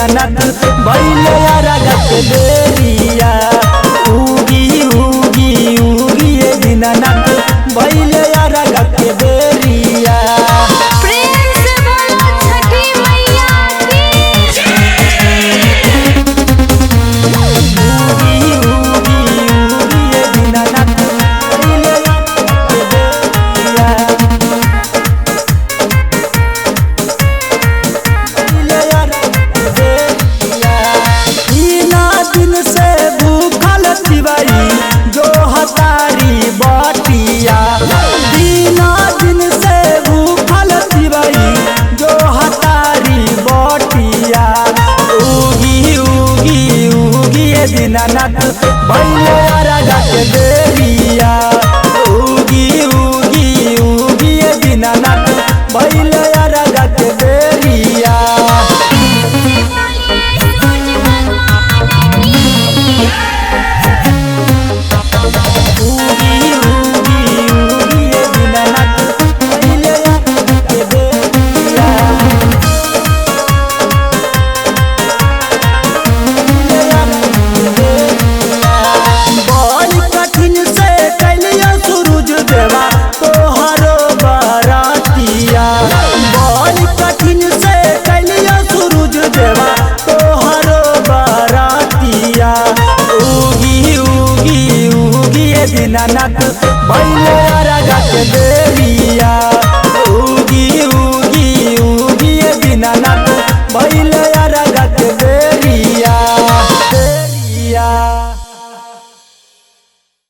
दीनानाथ भइले अरग के बेरिया उगी उगी उगी दीनानाथ भइले अरग के बेरिया। प्रेम से बोलो छठी मैया की उगी उगी उगी दीनानाथ भइले अरग के बेरिया। इना दिन से भूखल तिवारी जो हतारी बाटिया दीना दिन से भूखल तिवारी जो हतारी बाटिया उगी उगी उगी दीनानाथ भइले अरग के बेरिया उगी उगी उगी दीनानाथ भइले अरग के बेरिया। उगी उगी उगी दीनानाथ भइले अरग के बेरिया बड़ी कठिन से कैलिया सूरज देवा तोहरो बरातिया बड़ी कठिन से कैलिया सूरज देवा तोहरो बरातिया उगी उगी उगी दीनानाथ भइले अरग के बेरिया।